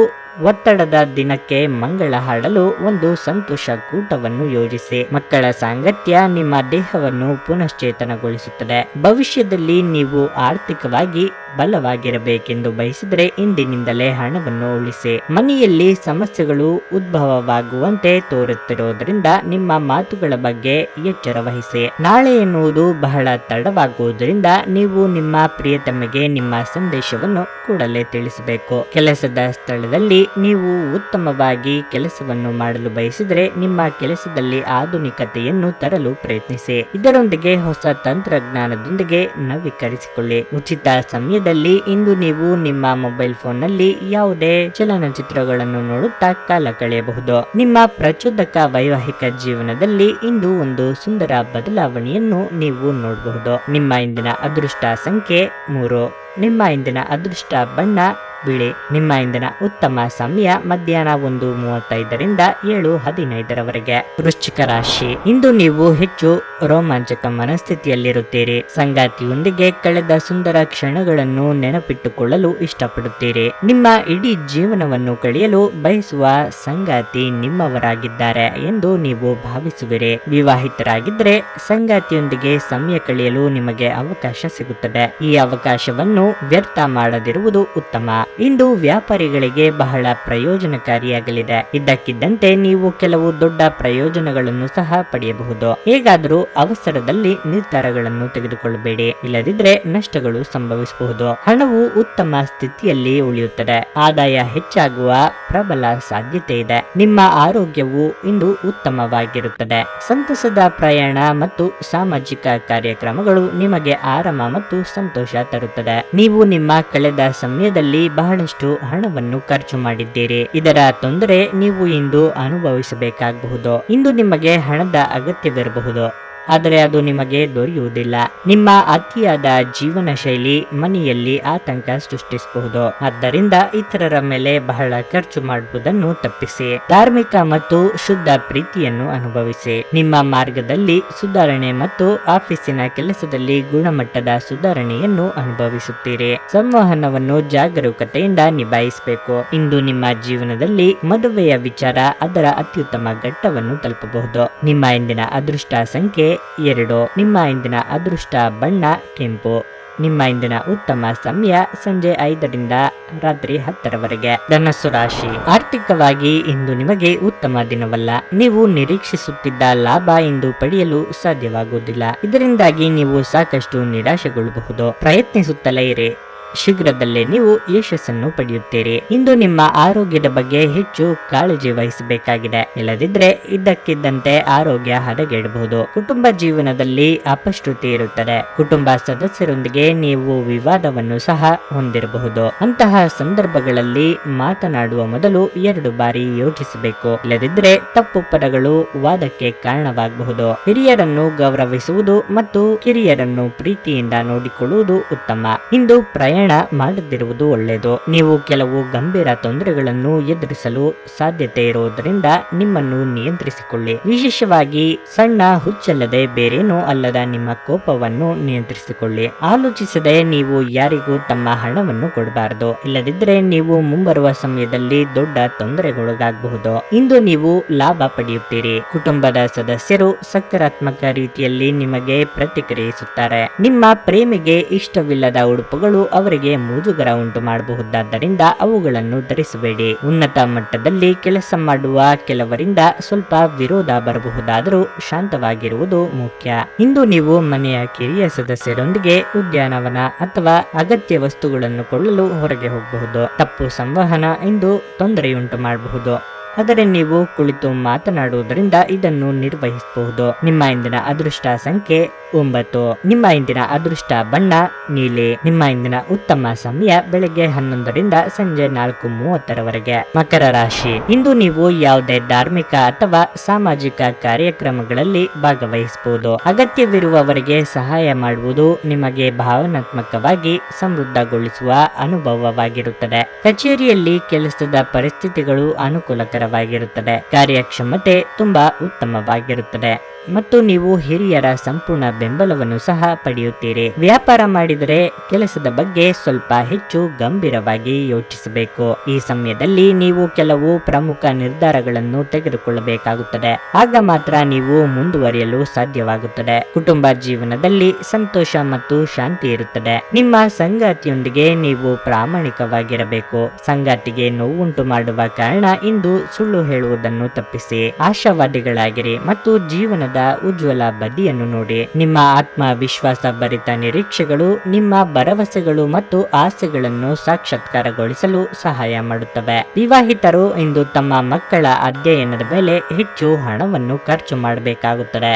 ಒತ್ತಡದ ದಿನಕ್ಕೆ ಮಂಗಳ ಹಾಡಲು ಒಂದು ಸಂತೋಷ ಕೂಟವನ್ನು ಯೋಜಿಸಿ. ಮಕ್ಕಳ ಸಾಂಗತ್ಯ ನಿಮ್ಮ ದೇಹವನ್ನು ಪುನಶ್ಚೇತನಗೊಳಿಸುತ್ತದೆ. ಭವಿಷ್ಯದಲ್ಲಿ ನೀವು ಆರ್ಥಿಕವಾಗಿ ಬಲವಾಗಿರಬೇಕೆಂದು ಬಯಸಿದರೆ ಇಂದಿನಿಂದಲೇ ಹಣವನ್ನು ಉಳಿಸಿ. ಮನೆಯಲ್ಲಿ ಸಮಸ್ಯೆಗಳು ಉದ್ಭವವಾಗುವಂತೆ ತೋರುತ್ತಿರುವುದರಿಂದ ನಿಮ್ಮ ಮಾತುಗಳ ಬಗ್ಗೆ ಎಚ್ಚರ ವಹಿಸಿ. ನಾಳೆ ಎನ್ನುವುದು ಬಹಳ ತಡವಾಗುವುದರಿಂದ ನೀವು ನಿಮ್ಮ ಪ್ರಿಯತಮೆಗೆ ನಿಮ್ಮ ಸಂದೇಶವನ್ನು ಕೂಡಲೇ ತಿಳಿಸಬೇಕು. ಕೆಲಸದ ಸ್ಥಳದಲ್ಲಿ ನೀವು ಉತ್ತಮವಾಗಿ ಕೆಲಸವನ್ನು ಮಾಡಲು ಬಯಸಿದರೆ ನಿಮ್ಮ ಕೆಲಸದಲ್ಲಿ ಆಧುನಿಕತೆಯನ್ನು ತರಲು ಪ್ರಯತ್ನಿಸಿ. ಇದರೊಂದಿಗೆ ಹೊಸ ತಂತ್ರಜ್ಞಾನದೊಂದಿಗೆ ನವೀಕರಿಸಿಕೊಳ್ಳಿ. ಉಚಿತ ಸಮಯದಲ್ಲಿ ಇಂದು ನೀವು ನಿಮ್ಮ ಮೊಬೈಲ್ ಫೋನ್ನಲ್ಲಿ ಯಾವುದೇ ಚಲನಚಿತ್ರಗಳನ್ನು ನೋಡುತ್ತಾ ಕಾಲ ಕಳೆಯಬಹುದು. ನಿಮ್ಮ ಪ್ರಚೋದಕ ವೈವಾಹಿಕ ಜೀವನದಲ್ಲಿ ಇಂದು ಒಂದು ಸುಂದರ ಬದಲಾವಣೆಯನ್ನು ನೀವು ನೋಡಬಹುದು. ನಿಮ್ಮ ಇಂದಿನ ಅದೃಷ್ಟ ಸಂಖ್ಯೆ 3. ನಿಮ್ಮ ಇಂದಿನ ಅದೃಷ್ಟ ಬಣ್ಣ ಬಿಳಿ. ನಿಮ್ಮ ಇಂದಿನ ಉತ್ತಮ ಸಮಯ ಮಧ್ಯಾಹ್ನ 1:35ರಿಂದ 7:15ರವರೆಗೆ. ವೃಶ್ಚಿಕ ರಾಶಿ. ಇಂದು ನೀವು ಹೆಚ್ಚು ರೋಮಾಂಚಕ ಮನಸ್ಥಿತಿಯಲ್ಲಿರುತ್ತೀರಿ. ಸಂಗಾತಿಯೊಂದಿಗೆ ಕಳೆದ ಸುಂದರ ಕ್ಷಣಗಳನ್ನು ನೆನಪಿಟ್ಟುಕೊಳ್ಳಲು ಇಷ್ಟಪಡುತ್ತೀರಿ. ನಿಮ್ಮ ಇಡೀ ಜೀವನವನ್ನು ಕಳೆಯಲು ಬಯಸುವ ಸಂಗಾತಿ ನಿಮ್ಮವರಾಗಿದ್ದಾರೆ ಎಂದು ನೀವು ಭಾವಿಸುವಿರಿ. ವಿವಾಹಿತರಾಗಿದ್ದರೆ ಸಂಗಾತಿಯೊಂದಿಗೆ ಸಮಯ ಕಳೆಯಲು ನಿಮಗೆ ಅವಕಾಶ ಸಿಗುತ್ತದೆ. ಈ ಅವಕಾಶವನ್ನು ವ್ಯರ್ಥ ಮಾಡದಿರುವುದು ಉತ್ತಮ. ಇಂದು ವ್ಯಾಪಾರಿಗಳಿಗೆ ಬಹಳ ಪ್ರಯೋಜನಕಾರಿಯಾಗಲಿದೆ. ಇದ್ದಕ್ಕಿದ್ದಂತೆ ನೀವು ಕೆಲವು ದೊಡ್ಡ ಪ್ರಯೋಜನಗಳನ್ನು ಸಹ ಪಡೆಯಬಹುದು. ಹೇಗಾದರೂ ಅವಸರದಲ್ಲಿ ನಿರ್ಧಾರಗಳನ್ನು ತೆಗೆದುಕೊಳ್ಳಬೇಡಿ, ಇಲ್ಲದಿದ್ದರೆ ನಷ್ಟಗಳು ಸಂಭವಿಸಬಹುದು. ಹಣವು ಉತ್ತಮ ಸ್ಥಿತಿಯಲ್ಲಿ ಉಳಿಯುತ್ತದೆ. ಆದಾಯ ಹೆಚ್ಚಾಗುವ ಪ್ರಬಲ ಸಾಧ್ಯತೆ ಇದೆ. ನಿಮ್ಮ ಆರೋಗ್ಯವು ಇಂದು ಉತ್ತಮವಾಗಿರುತ್ತದೆ. ಸಂತಸದ ಪ್ರಯಾಣ ಮತ್ತು ಸಾಮಾಜಿಕ ಕಾರ್ಯಕ್ರಮಗಳು ನಿಮಗೆ ಆರಾಮ ಮತ್ತು ಸಂತೋಷ ತರುತ್ತದೆ. ನೀವು ನಿಮ್ಮ ಕಳೆದ ಸಮಯದಲ್ಲಿ ಬಹಳಷ್ಟು ಹಣವನ್ನು ಖರ್ಚು ಮಾಡಿದ್ದೀರಿ. ಇದರ ತೊಂದರೆ ನೀವು ಇಂದು ಅನುಭವಿಸಬೇಕಾಗಬಹುದು. ಇಂದು ನಿಮಗೆ ಹಣದ ಅಗತ್ಯವಿರಬಹುದು. ಆದರೆ ಅದು ನಿಮಗೆ ದೊರೆಯುವುದಿಲ್ಲ. ನಿಮ್ಮ ಅತಿಯಾದ ಜೀವನ ಶೈಲಿ ಮನೆಯಲ್ಲಿ ಆತಂಕ ಸೃಷ್ಟಿಸಬಹುದು. ಆದ್ದರಿಂದ ಇತರರ ಮೇಲೆ ಬಹಳ ಖರ್ಚು ಮಾಡುವುದನ್ನು ತಪ್ಪಿಸಿ ಧಾರ್ಮಿಕ ಮತ್ತು ಶುದ್ಧ ಪ್ರೀತಿಯನ್ನು ಅನುಭವಿಸಿ. ನಿಮ್ಮ ಮಾರ್ಗದಲ್ಲಿ ಸುಧಾರಣೆ ಮತ್ತು ಆಫೀಸಿನ ಕೆಲಸದಲ್ಲಿ ಗುಣಮಟ್ಟದ ಸುಧಾರಣೆಯನ್ನು ಅನುಭವಿಸುತ್ತೀರಿ. ಸಂವಹನವನ್ನು ಜಾಗರೂಕತೆಯಿಂದ ನಿಭಾಯಿಸಬೇಕು. ಇಂದು ನಿಮ್ಮ ಜೀವನದಲ್ಲಿ ಮದುವೆಯ ವಿಚಾರ ಅದರ ಅತ್ಯುತ್ತಮ ಘಟ್ಟವನ್ನು ತಲುಪಬಹುದು. ನಿಮ್ಮ ಇಂದಿನ ಅದೃಷ್ಟ ಸಂಖ್ಯೆ 2. ನಿಮ್ಮ ಇಂದಿನ ಅದೃಷ್ಟ ಬಣ್ಣ ಕೆಂಪು. ನಿಮ್ಮ ಇಂದಿನ ಉತ್ತಮ ಸಮಯ ಸಂಜೆ 5ರಿಂದ ರಾತ್ರಿ 10ರವರೆಗೆ. ಧನಸ್ಸು ರಾಶಿ. ಆರ್ಥಿಕವಾಗಿ ಇಂದು ನಿಮಗೆ ಉತ್ತಮ ದಿನವಲ್ಲ. ನೀವು ನಿರೀಕ್ಷಿಸುತ್ತಿದ್ದ ಲಾಭ ಇಂದು ಪಡೆಯಲು ಸಾಧ್ಯವಾಗುವುದಿಲ್ಲ. ಇದರಿಂದಾಗಿ ನೀವು ಸಾಕಷ್ಟು ನಿರಾಶೆಗೊಳ್ಳಬಹುದು. ಪ್ರಯತ್ನಿಸುತ್ತಲೇ ಇರಿ, ಶೀಘ್ರದಲ್ಲೇ ನೀವು ಯಶಸ್ಸನ್ನು ಪಡೆಯುತ್ತೀರಿ. ಇಂದು ನಿಮ್ಮ ಆರೋಗ್ಯದ ಬಗ್ಗೆ ಹೆಚ್ಚು ಕಾಳಜಿ ವಹಿಸಬೇಕಾಗಿದೆ. ಇಲ್ಲದಿದ್ದರೆ ಇದ್ದಕ್ಕಿದ್ದಂತೆ ಆರೋಗ್ಯ ಹದಗೆಡಬಹುದು. ಕುಟುಂಬ ಜೀವನದಲ್ಲಿ ಅಪಶ್ರುತಿ ಇರುತ್ತದೆ. ಕುಟುಂಬ ಸದಸ್ಯರೊಂದಿಗೆ ನೀವು ವಿವಾದವನ್ನು ಸಹ ಹೊಂದಿರಬಹುದು. ಅಂತಹ ಸಂದರ್ಭಗಳಲ್ಲಿ ಮಾತನಾಡುವ ಮೊದಲು 2 ಬಾರಿ ಯೋಚಿಸಬೇಕು. ಇಲ್ಲದಿದ್ದರೆ ತಪ್ಪು ಪದಗಳು ವಾದಕ್ಕೆ ಕಾರಣವಾಗಬಹುದು. ಹಿರಿಯರನ್ನು ಗೌರವಿಸುವುದು ಮತ್ತು ಕಿರಿಯರನ್ನು ಪ್ರೀತಿಯಿಂದ ನೋಡಿಕೊಳ್ಳುವುದು ಉತ್ತಮ. ಇಂದು ಪ್ರಯಾಣ ಮಾಡದಿರುವುದು ಒಳ್ಳೆಯದು. ನೀವು ಕೆಲವು ಗಂಭೀರ ತೊಂದರೆಗಳನ್ನು ಎದುರಿಸಲು ಸಾಧ್ಯತೆ ಇರುವುದರಿಂದ ನಿಮ್ಮನ್ನು ನಿಯಂತ್ರಿಸಿಕೊಳ್ಳಿ. ವಿಶೇಷವಾಗಿ ಸಣ್ಣ ಹುಚ್ಚಲ್ಲದೆ ಬೇರೇನೂ ಅಲ್ಲದ ನಿಮ್ಮ ಕೋಪವನ್ನು ನಿಯಂತ್ರಿಸಿಕೊಳ್ಳಿ. ಆಲೋಚಿಸದೆ ನೀವು ಯಾರಿಗೂ ತಮ್ಮ ಹಣವನ್ನು ಕೊಡಬಾರದು. ಇಲ್ಲದಿದ್ದರೆ ನೀವು ಮುಂಬರುವ ಸಮಯದಲ್ಲಿ ದೊಡ್ಡ ತೊಂದರೆಗೊಳಗಾಗಬಹುದು. ಇಂದು ನೀವು ಲಾಭ ಪಡೆಯುತ್ತೀರಿ. ಕುಟುಂಬದ ಸದಸ್ಯರು ಸಕಾರಾತ್ಮಕ ರೀತಿಯಲ್ಲಿ ನಿಮಗೆ ಪ್ರತಿಕ್ರಿಯಿಸುತ್ತಾರೆ. ನಿಮ್ಮ ಪ್ರೇಮಿಗೆ ಇಷ್ಟವಿಲ್ಲದ ಉಡುಪುಗಳು ಅವರಿಗೆ ಮುಜುಗರ ಉಂಟು ಮಾಡಬಹುದಾದ್ದರಿಂದ ಅವುಗಳನ್ನು ಧರಿಸಬೇಡಿ. ಉನ್ನತ ಮಟ್ಟದಲ್ಲಿ ಕೆಲಸ ಮಾಡುವ ಕೆಲವರಿಂದ ಸ್ವಲ್ಪ ವಿರೋಧ ಬರಬಹುದಾದರೂ ಶಾಂತವಾಗಿರುವುದು ಮುಖ್ಯ. ಇಂದು ನೀವು ಮನೆಯ ಕಿರಿಯ ಸದಸ್ಯರೊಂದಿಗೆ ಉದ್ಯಾನವನ ಅಥವಾ ಅಗತ್ಯ ವಸ್ತುಗಳನ್ನು ಕೊಳ್ಳಲು ಹೊರಗೆ ಹೋಗಬಹುದು. ತಪ್ಪು ಸಂವಹನ ಇಂದು ತೊಂದರೆಯುಂಟು ಮಾಡಬಹುದು. ಆದರೆ ನೀವು ಕುಳಿತು ಮಾತನಾಡುವುದರಿಂದ ಇದನ್ನು ನಿರ್ವಹಿಸಬಹುದು. ನಿಮ್ಮ ಇಂದಿನ ಅದೃಷ್ಟ ಸಂಖ್ಯೆ 9. ನಿಮ್ಮ ಇಂದಿನ ಅದೃಷ್ಟ ಬಣ್ಣ ನೀಲಿ. ನಿಮ್ಮ ಇಂದಿನ ಉತ್ತಮ ಸಮಯ ಬೆಳಗ್ಗೆ 11ರಿಂದ ಸಂಜೆ 4:30ರವರೆಗೆ. ಮಕರ ರಾಶಿ. ಇಂದು ನೀವು ಯಾವುದೇ ಧಾರ್ಮಿಕ ಅಥವಾ ಸಾಮಾಜಿಕ ಕಾರ್ಯಕ್ರಮಗಳಲ್ಲಿ ಭಾಗವಹಿಸಬಹುದು. ಅಗತ್ಯವಿರುವವರಿಗೆ ಸಹಾಯ ಮಾಡುವುದು ನಿಮಗೆ ಭಾವನಾತ್ಮಕವಾಗಿ ಸಮೃದ್ಧಗೊಳಿಸುವ ಅನುಭವವಾಗಿರುತ್ತದೆ. ಕಚೇರಿಯಲ್ಲಿ ಕೆಲಸದ ಪರಿಸ್ಥಿತಿಗಳು ಅನುಕೂಲಕರವಾಗಿರುತ್ತದೆ. ಕಾರ್ಯಕ್ಷಮತೆ ತುಂಬಾ ಉತ್ತಮವಾಗಿರುತ್ತದೆ ಮತ್ತು ನೀವು ಹಿರಿಯರ ಸಂಪೂರ್ಣ ಬೆಂಬಲವನ್ನು ಸಹ ಪಡೆಯುತ್ತೀರಿ. ವ್ಯಾಪಾರ ಮಾಡಿದರೆ ಕೆಲಸದ ಬಗ್ಗೆ ಸ್ವಲ್ಪ ಹೆಚ್ಚು ಗಂಭೀರವಾಗಿ ಯೋಚಿಸಬೇಕು. ಈ ಸಮಯದಲ್ಲಿ ನೀವು ಕೆಲವು ಪ್ರಮುಖ ನಿರ್ಧಾರಗಳನ್ನು ತೆಗೆದುಕೊಳ್ಳಬೇಕಾಗುತ್ತದೆ. ಆಗ ಮಾತ್ರ ನೀವು ಮುಂದುವರಿಯಲು ಸಾಧ್ಯವಾಗುತ್ತದೆ. ಕುಟುಂಬ ಜೀವನದಲ್ಲಿ ಸಂತೋಷ ಮತ್ತು ಶಾಂತಿ ಇರುತ್ತದೆ. ನಿಮ್ಮ ಸಂಗಾತಿಯೊಂದಿಗೆ ನೀವು ಪ್ರಾಮಾಣಿಕವಾಗಿರಬೇಕು. ಸಂಗಾತಿಗೆ ನೋವುಂಟು ಮಾಡುವ ಕಾರಣ ಇಂದು ಸುಳ್ಳು ಹೇಳುವುದನ್ನು ತಪ್ಪಿಸಿ ಆಶಾವಾದಿಗಳಾಗಿರಿ ಮತ್ತು ಜೀವನದ ಉಜ್ವಲ ಬದಿಯನ್ನು ನೋಡಿ. ನಿಮ್ಮ ಆತ್ಮವಿಶ್ವಾಸ ಭರಿತ ನಿರೀಕ್ಷೆಗಳು ನಿಮ್ಮ ಭರವಸೆಗಳು ಮತ್ತು ಆಸೆಗಳನ್ನು ಸಾಕ್ಷಾತ್ಕಾರಗೊಳಿಸಲು ಸಹಾಯ ಮಾಡುತ್ತವೆ. ವಿವಾಹಿತರು ಇಂದು ತಮ್ಮ ಮಕ್ಕಳ ಅಧ್ಯಯನದ ಮೇಲೆ ಹೆಚ್ಚು ಹಣವನ್ನು ಖರ್ಚು ಮಾಡಬೇಕಾಗುತ್ತದೆ.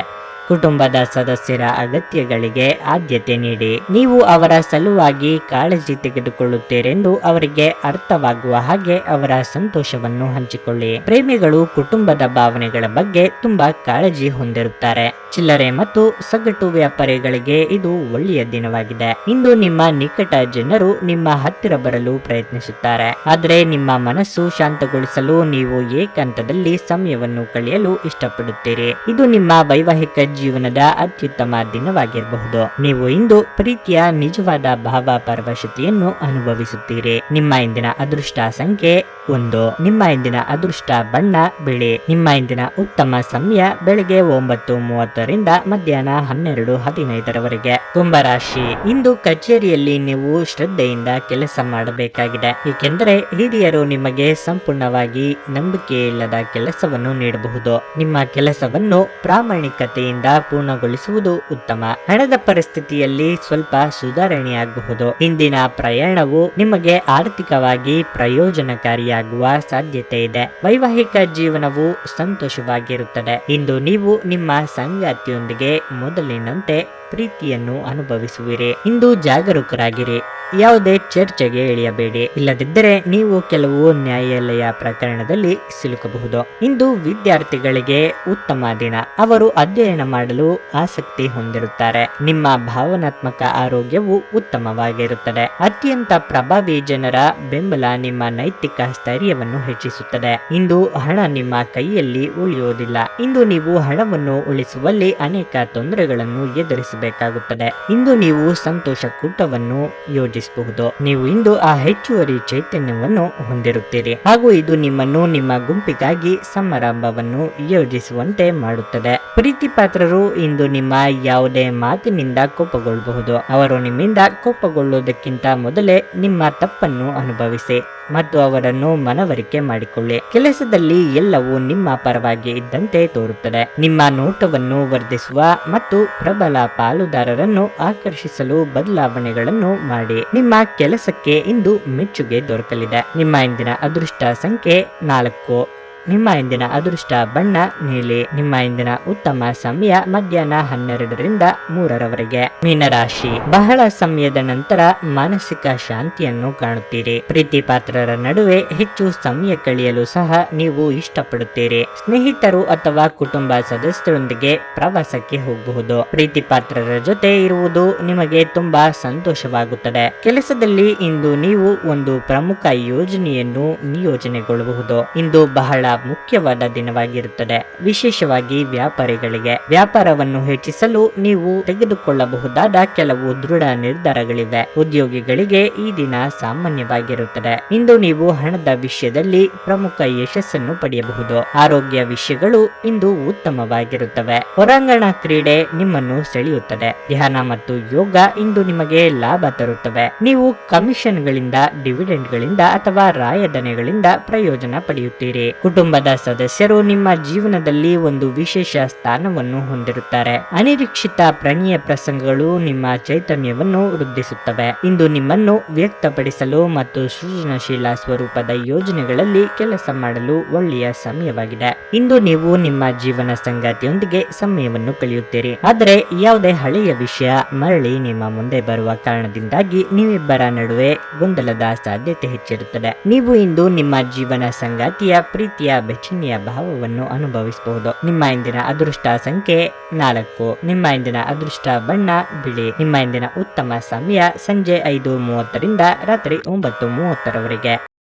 ಕುಟುಂಬದ ಸದಸ್ಯರ ಅಗತ್ಯಗಳಿಗೆ ಆದ್ಯತೆ ನೀಡಿ. ನೀವು ಅವರ ಸಲುವಾಗಿ ಕಾಳಜಿ ತೆಗೆದುಕೊಳ್ಳುತ್ತೀರೆಂದು ಅವರಿಗೆ ಅರ್ಥವಾಗುವ ಹಾಗೆ ಅವರ ಸಂತೋಷವನ್ನು ಹಂಚಿಕೊಳ್ಳಿ. ಪ್ರೇಮಿಗಳು ಕುಟುಂಬದ ಭಾವನೆಗಳ ಬಗ್ಗೆ ತುಂಬಾ ಕಾಳಜಿ ಹೊಂದಿರುತ್ತಾರೆ. ಚಿಲ್ಲರೆ ಮತ್ತು ಸಗಟು ವ್ಯಾಪಾರಿಗಳಿಗೆ ಇದು ಒಳ್ಳೆಯ ದಿನವಾಗಿದೆ. ಇಂದು ನಿಮ್ಮ ನಿಕಟ ಜನರು ನಿಮ್ಮ ಹತ್ತಿರ ಬರಲು ಪ್ರಯತ್ನಿಸುತ್ತಾರೆ. ಆದರೆ ನಿಮ್ಮ ಮನಸ್ಸು ಶಾಂತಗೊಳಿಸಲು ನೀವು ಏಕಾಂತದಲ್ಲಿ ಸಮಯವನ್ನು ಕಳೆಯಲು ಇಷ್ಟಪಡುತ್ತೀರಿ. ಇದು ನಿಮ್ಮ ವೈವಾಹಿಕ ಜೀವನದ ಅತ್ಯುತ್ತಮ ದಿನವಾಗಿರಬಹುದು. ನೀವು ಇಂದು ಪ್ರೀತಿಯ ನಿಜವಾದ ಭಾವ ಪರವಶತೆಯನ್ನು ಅನುಭವಿಸುತ್ತೀರಿ. ನಿಮ್ಮ ಇಂದಿನ ಅದೃಷ್ಟ ಸಂಖ್ಯೆ 1. ನಿಮ್ಮ ಇಂದಿನ ಅದೃಷ್ಟ ಬಣ್ಣ ಬಿಳಿ. ನಿಮ್ಮ ಇಂದಿನ ಉತ್ತಮ ಸಮಯ ಬೆಳಗ್ಗೆ 9:30ರಿಂದ ಮಧ್ಯಾಹ್ನ 12:15ರವರೆಗೆ. ಕುಂಭರಾಶಿ. ಇಂದು ಕಚೇರಿಯಲ್ಲಿ ನೀವು ಶ್ರದ್ಧೆಯಿಂದ ಕೆಲಸ ಮಾಡಬೇಕಾಗಿದೆ, ಏಕೆಂದರೆ ಹಿರಿಯರು ನಿಮಗೆ ಸಂಪೂರ್ಣವಾಗಿ ನಂಬಿಕೆಯಿಲ್ಲದ ಕೆಲಸವನ್ನು ನೀಡಬಹುದು. ನಿಮ್ಮ ಕೆಲಸವನ್ನು ಪ್ರಾಮಾಣಿಕತೆಯಿಂದ ಪೂರ್ಣಗೊಳಿಸುವುದು ಉತ್ತಮ. ಹಣದ ಪರಿಸ್ಥಿತಿಯಲ್ಲಿ ಸ್ವಲ್ಪ ಸುಧಾರಣೆಯಾಗಬಹುದು. ಇಂದಿನ ಪ್ರಯಾಣವು ನಿಮಗೆ ಆರ್ಥಿಕವಾಗಿ ಪ್ರಯೋಜನಕಾರಿಯಾಗುವ ಸಾಧ್ಯತೆ ಇದೆ. ವೈವಾಹಿಕ ಜೀವನವು ಸಂತೋಷವಾಗಿರುತ್ತದೆ. ಇಂದು ನೀವು ನಿಮ್ಮ ಸಂಗಾತಿಯೊಂದಿಗೆ ಮೊದಲಿನಂತೆ ಪ್ರೀತಿಯನ್ನು ಅನುಭವಿಸುವಿರಿ. ಇಂದು ಜಾಗರೂಕರಾಗಿರಿ. ಯಾವುದೇ ಚರ್ಚೆಗೆ ಇಳಿಯಬೇಡಿ, ಇಲ್ಲದಿದ್ದರೆ ನೀವು ಕೆಲವು ನ್ಯಾಯಾಲಯ ಪ್ರಕರಣದಲ್ಲಿ ಸಿಲುಕಬಹುದು. ಇಂದು ವಿದ್ಯಾರ್ಥಿಗಳಿಗೆ ಉತ್ತಮ ದಿನ. ಅವರು ಅಧ್ಯಯನ ಮಾಡಲು ಆಸಕ್ತಿ ಹೊಂದಿರುತ್ತಾರೆ. ನಿಮ್ಮ ಭಾವನಾತ್ಮಕ ಆರೋಗ್ಯವು ಉತ್ತಮವಾಗಿರುತ್ತದೆ. ಅತ್ಯಂತ ಪ್ರಭಾವಿ ಜನರ ಬೆಂಬಲ ನಿಮ್ಮ ನೈತಿಕ ಸ್ಥೈರ್ಯವನ್ನು ಹೆಚ್ಚಿಸುತ್ತದೆ. ಇಂದು ಹಣ ನಿಮ್ಮ ಕೈಯಲ್ಲಿ ಉಳಿಯುವುದಿಲ್ಲ. ಇಂದು ನೀವು ಹಣವನ್ನು ಉಳಿಸುವಲ್ಲಿ ಅನೇಕ ತೊಂದರೆಗಳನ್ನು ಎದುರಿಸಬೇಕಾಗುತ್ತದೆ. ಇಂದು ನೀವು ಸಂತೋಷ ಕೂಟವನ್ನು ಯೋಜಿಸಬಹುದು. ನೀವು ಇಂದು ಆ ಹೆಚ್ಚುವರಿ ಚೈತನ್ಯವನ್ನು ಹೊಂದಿರುತ್ತೀರಿ ಹಾಗೂ ಇದು ನಿಮ್ಮನ್ನು ನಿಮ್ಮ ಗುಂಪಿಗಾಗಿ ಸಮಾರಂಭವನ್ನು ಯೋಜಿಸುವಂತೆ ಮಾಡುತ್ತದೆ. ಪ್ರೀತಿ ಪಾತ್ರರು ಇಂದು ನಿಮ್ಮ ಯಾವುದೇ ಮಾತಿನಿಂದ ಕೋಪಗೊಳ್ಳಬಹುದು. ಅವರು ನಿಮ್ಮಿಂದ ಕೋಪಗೊಳ್ಳುವುದಕ್ಕಿಂತ ಮೊದಲೇ ನಿಮ್ಮ ತಪ್ಪನ್ನು ಅನುಭವಿಸಿ ಮತ್ತು ಅವರನ್ನು ಮನವರಿಕೆ ಮಾಡಿಕೊಳ್ಳಿ. ಕೆಲಸದಲ್ಲಿ ಎಲ್ಲವೂ ನಿಮ್ಮ ಪರವಾಗಿ ಇದ್ದಂತೆ ತೋರುತ್ತದೆ. ನಿಮ್ಮ ನೋಟವನ್ನು ವರ್ಧಿಸುವ ಮತ್ತು ಪ್ರಬಲ ಪಾಲುದಾರರನ್ನು ಆಕರ್ಷಿಸಲು ಬದಲಾವಣೆಗಳನ್ನು ಮಾಡಿ. ನಿಮ್ಮ ಕೆಲಸಕ್ಕೆ ಇಂದು ಮೆಚ್ಚುಗೆ ದೊರಕಲಿದೆ. ನಿಮ್ಮ ಇಂದಿನ ಅದೃಷ್ಟ ಸಂಖ್ಯೆ 4. ನಿಮ್ಮ ಇಂದಿನ ಅದೃಷ್ಟ ಬಣ್ಣ ನೀಲಿ. ನಿಮ್ಮ ಇಂದಿನ ಉತ್ತಮ ಸಮಯ ಮಧ್ಯಾಹ್ನ 12ರಿಂದ 3ರವರೆಗೆ. ಮೀನರಾಶಿ, ಬಹಳ ಸಮಯದ ನಂತರ ಮಾನಸಿಕ ಶಾಂತಿಯನ್ನು ಕಾಣುತ್ತೀರಿ. ಪ್ರೀತಿ ಪಾತ್ರರ ನಡುವೆ ಹೆಚ್ಚು ಸಮಯ ಕಳೆಯಲು ಸಹ ನೀವು ಇಷ್ಟಪಡುತ್ತೀರಿ. ಸ್ನೇಹಿತರು ಅಥವಾ ಕುಟುಂಬ ಸದಸ್ಯರೊಂದಿಗೆ ಪ್ರವಾಸಕ್ಕೆ ಹೋಗಬಹುದು. ಪ್ರೀತಿ ಪಾತ್ರರ ಜೊತೆ ಇರುವುದು ನಿಮಗೆ ತುಂಬಾ ಸಂತೋಷವಾಗುತ್ತದೆ. ಕೆಲಸದಲ್ಲಿ ಇಂದು ನೀವು ಒಂದು ಪ್ರಮುಖ ಯೋಜನೆಯನ್ನು ನಿಯೋಜನೆಗೊಳ್ಳಬಹುದು. ಇಂದು ಬಹಳ ಮುಖ್ಯವಾದ ದಿನವಾಗಿರುತ್ತದೆ, ವಿಶೇಷವಾಗಿ ವ್ಯಾಪಾರಿಗಳಿಗೆ. ವ್ಯಾಪಾರವನ್ನು ಹೆಚ್ಚಿಸಲು ನೀವು ತೆಗೆದುಕೊಳ್ಳಬಹುದಾದ ಕೆಲವು ದೃಢ ನಿರ್ಧಾರಗಳಿವೆ. ಉದ್ಯೋಗಿಗಳಿಗೆ ಈ ದಿನ ಸಾಮಾನ್ಯವಾಗಿರುತ್ತದೆ. ಇಂದು ನೀವು ಹಣದ ವಿಷಯದಲ್ಲಿ ಪ್ರಮುಖ ಯಶಸ್ಸನ್ನು ಪಡೆಯಬಹುದು. ಆರೋಗ್ಯ ವಿಷಯಗಳು ಇಂದು ಉತ್ತಮವಾಗಿರುತ್ತವೆ. ಹೊರಾಂಗಣ ಕ್ರೀಡೆ ನಿಮ್ಮನ್ನು ಸೆಳೆಯುತ್ತದೆ. ಧ್ಯಾನ ಮತ್ತು ಯೋಗ ಇಂದು ನಿಮಗೆ ಲಾಭ ತರುತ್ತವೆ. ನೀವು ಕಮಿಷನ್ಗಳಿಂದ, ಡಿವಿಡೆಂಡ್ಗಳಿಂದ ಅಥವಾ ರಾಯಧನೆಗಳಿಂದ ಪ್ರಯೋಜನ ಪಡೆಯುತ್ತೀರಿ. ಕುಟುಂಬದ ಸದಸ್ಯರು ನಿಮ್ಮ ಜೀವನದಲ್ಲಿ ಒಂದು ವಿಶೇಷ ಸ್ಥಾನವನ್ನು ಹೊಂದಿರುತ್ತಾರೆ. ಅನಿರೀಕ್ಷಿತ ಪ್ರಣಯ ಪ್ರಸಂಗಗಳು ನಿಮ್ಮ ಚೈತನ್ಯವನ್ನು ವೃದ್ಧಿಸುತ್ತವೆ. ಇಂದು ನಿಮ್ಮನ್ನು ವ್ಯಕ್ತಪಡಿಸಲು ಮತ್ತು ಸೃಜನಶೀಲ ಸ್ವರೂಪದ ಯೋಜನೆಗಳಲ್ಲಿ ಕೆಲಸ ಮಾಡಲು ಒಳ್ಳೆಯ ಸಮಯವಾಗಿದೆ. ಇಂದು ನೀವು ನಿಮ್ಮ ಜೀವನ ಸಂಗಾತಿಯೊಂದಿಗೆ ಸಮಯವನ್ನು ಕಳೆಯುತ್ತೀರಿ, ಆದರೆ ಯಾವುದೇ ಹಳೆಯ ವಿಷಯ ಮರಳಿ ನಿಮ್ಮ ಮುಂದೆ ಬರುವ ಕಾರಣದಿಂದಾಗಿ ನೀವಿಬ್ಬರ ನಡುವೆ ಗೊಂದಲದ ಸಾಧ್ಯತೆ ಹೆಚ್ಚಿರುತ್ತದೆ. ನೀವು ಇಂದು ನಿಮ್ಮ ಜೀವನ ಸಂಗಾತಿಯ ಪ್ರೀತಿಯ ಬೆಚ್ಚನೆಯ ಭಾವವನ್ನು ಅನುಭವಿಸಬಹುದು. ನಿಮ್ಮ ಇಂದಿನ ಅದೃಷ್ಟ ಸಂಖ್ಯೆ 4. ನಿಮ್ಮ ಇಂದಿನ ಅದೃಷ್ಟ ಬಣ್ಣ ಬಿಳಿ. ನಿಮ್ಮ ಇಂದಿನ ಉತ್ತಮ ಸಮಯ ಸಂಜೆ 5:30ರಿಂದ ರಾತ್ರಿ 9:30ರವರೆಗೆ.